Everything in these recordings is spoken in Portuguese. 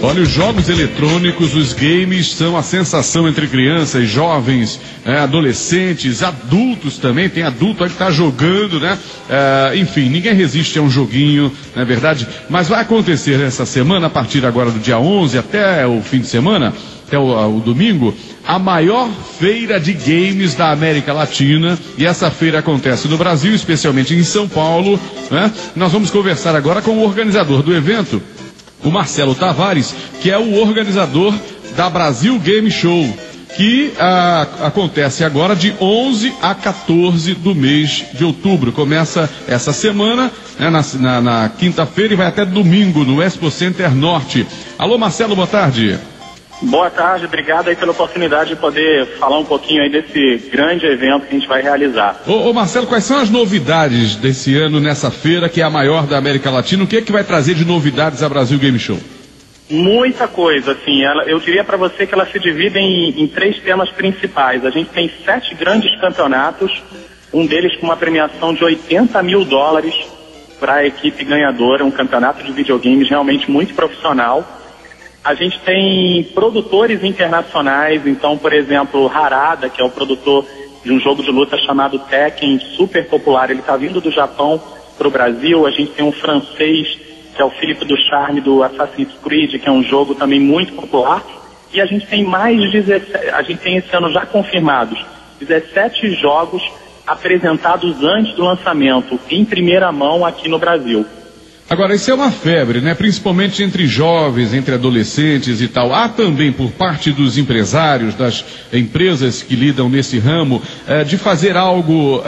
Olha, os jogos eletrônicos, os games são a sensação entre crianças, jovens, adolescentes, adultos também. Tem adulto aí que está jogando, né? Enfim, ninguém resiste a um joguinho, não é verdade? Mas vai acontecer essa semana, a partir agora do dia 11 até o fim de semana, até o domingo, a maior feira de games da América Latina. E essa feira acontece no Brasil, especialmente em São Paulo, né? Nós vamos conversar agora com o organizador do evento, o Marcelo Tavares, que é o organizador da Brasil Game Show, que acontece agora de 11 a 14 do mês de outubro. Começa essa semana, né, na quinta-feira, e vai até domingo no Expo Center Norte. Alô, Marcelo, boa tarde. Boa tarde, obrigado aí pela oportunidade de poder falar um pouquinho aí desse grande evento que a gente vai realizar. Ô Marcelo, quais são as novidades desse ano nessa feira, que é a maior da América Latina? O que é que vai trazer de novidades a Brasil Game Show? Muita coisa, assim, eu diria para você que ela se divide em 3 temas principais. A gente tem 7 grandes campeonatos, um deles com uma premiação de $80 mil para a equipe ganhadora, um campeonato de videogames realmente muito profissional. A gente tem produtores internacionais, então, por exemplo, Harada, que é o produtor de um jogo de luta chamado Tekken, super popular, ele está vindo do Japão para o Brasil. A gente tem um francês, que é o Philippe Ducharme, do Assassin's Creed, que é um jogo também muito popular. E a gente tem a gente tem esse ano já confirmados 17 jogos apresentados antes do lançamento, em primeira mão aqui no Brasil. Agora, isso é uma febre, né? Principalmente entre jovens, entre adolescentes e tal. Há também, por parte dos empresários, das empresas que lidam nesse ramo, de fazer algo,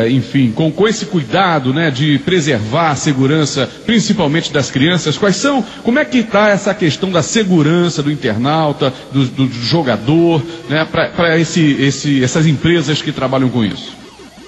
enfim, com esse cuidado, né? De preservar a segurança, principalmente das crianças. Como é que está essa questão da segurança do internauta, do jogador, né? Para essas empresas que trabalham com isso?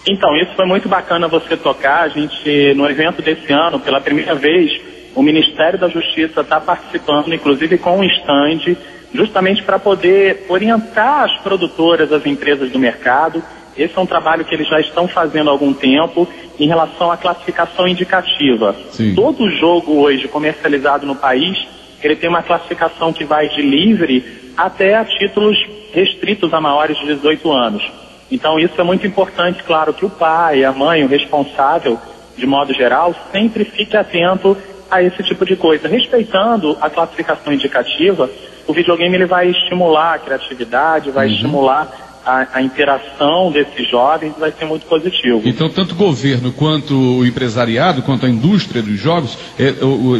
Então, isso foi muito bacana você tocar. A gente, no evento desse ano, pela primeira vez, o Ministério da Justiça está participando, inclusive com um stand, justamente para poder orientar as produtoras, as empresas do mercado. Esse é um trabalho que eles já estão fazendo há algum tempo em relação à classificação indicativa. Sim. Todo jogo hoje comercializado no país, ele tem uma classificação que vai de livre até a títulos restritos a maiores de 18 anos. Então isso é muito importante, claro, que o pai, a mãe, o responsável, de modo geral, sempre fique atento a esse tipo de coisa. Respeitando a classificação indicativa, o videogame ele vai estimular a criatividade, vai estimular a interação desses jovens, vai ser muito positivo. Então, tanto o governo quanto o empresariado, quanto a indústria dos jogos,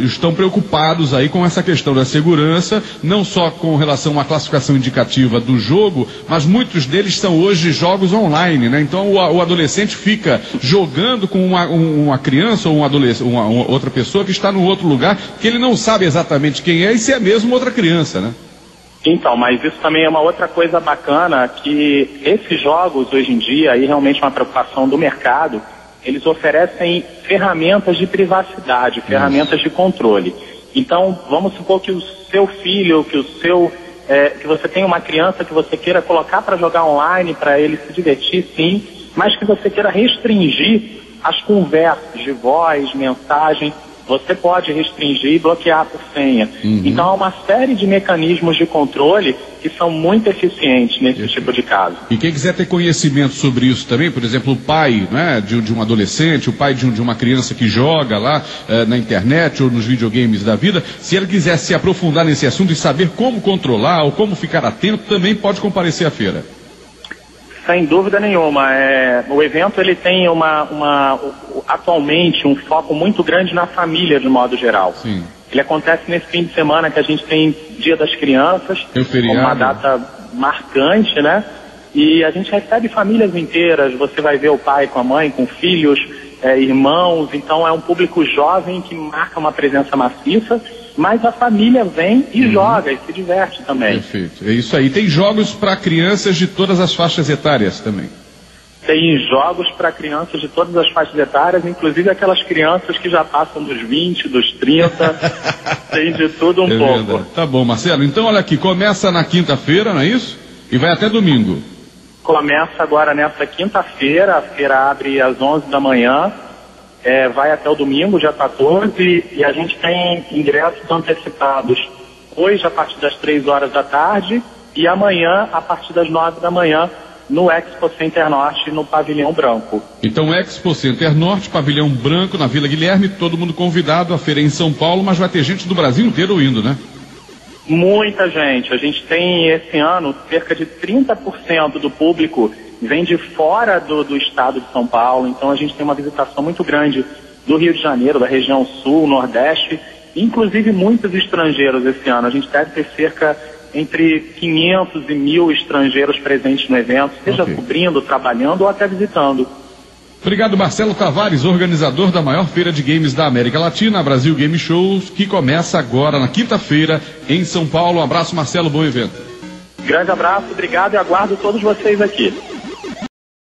estão preocupados aí com essa questão da segurança, não só com relação à classificação indicativa do jogo, mas muitos deles são hoje jogos online, né? Então, o adolescente fica jogando com uma criança ou uma outra pessoa que está no outro lugar, que ele não sabe exatamente quem é e se é mesmo outra criança, né? Então, mas isso também é uma outra coisa bacana, que esses jogos hoje em dia, aí realmente uma preocupação do mercado, eles oferecem ferramentas de privacidade, ferramentas de controle. Então, vamos supor que o seu filho, que você tem uma criança que você queira colocar para jogar online, para ele se divertir, sim, mas que você queira restringir as conversas de voz, mensagem. Você pode restringir e bloquear por senha. Então há uma série de mecanismos de controle que são muito eficientes nesse tipo de caso. E quem quiser ter conhecimento sobre isso também, por exemplo, o pai, né, de um adolescente, o pai de uma criança que joga lá na internet ou nos videogames da vida, se ele quiser se aprofundar nesse assunto e saber como controlar ou como ficar atento, também pode comparecer à feira. Sem dúvida nenhuma. O evento ele tem atualmente um foco muito grande na família, de modo geral. Sim. Ele acontece nesse fim de semana que a gente tem Dia das Crianças, uma data marcante, né? E a gente recebe famílias inteiras. Você vai ver o pai com a mãe, com filhos, irmãos. Então é um público jovem que marca uma presença maciça. Mas a família vem e joga e se diverte também. Perfeito, é isso aí. Tem jogos para crianças de todas as faixas etárias também. Tem jogos para crianças de todas as faixas etárias, inclusive aquelas crianças que já passam dos 20, dos 30, tem de tudo um pouco. Verdade. Tá bom, Marcelo. Então, olha aqui, começa na quinta-feira, não é isso? E vai até domingo. Começa agora nessa quinta-feira, a feira abre às 11 da manhã vai até o domingo, dia 14, e a gente tem ingressos antecipados hoje a partir das 3 horas da tarde e amanhã a partir das 9 da manhã no Expo Center Norte, no Pavilhão Branco. Então, Expo Center Norte, Pavilhão Branco, na Vila Guilherme, todo mundo convidado, a feira em São Paulo, mas vai ter gente do Brasil inteiro indo, né? Muita gente. A gente tem esse ano cerca de 30% do público vem de fora do estado de São Paulo, então a gente tem uma visitação muito grande do Rio de Janeiro, da região sul, nordeste, inclusive muitos estrangeiros esse ano. A gente deve ter cerca entre 500 e 1.000 estrangeiros presentes no evento, seja cobrindo, trabalhando ou até visitando. Obrigado, Marcelo Tavares, organizador da maior feira de games da América Latina, a Brasil Game Show, que começa agora na quinta-feira em São Paulo. Um abraço, Marcelo, bom evento. Grande abraço, obrigado e aguardo todos vocês aqui.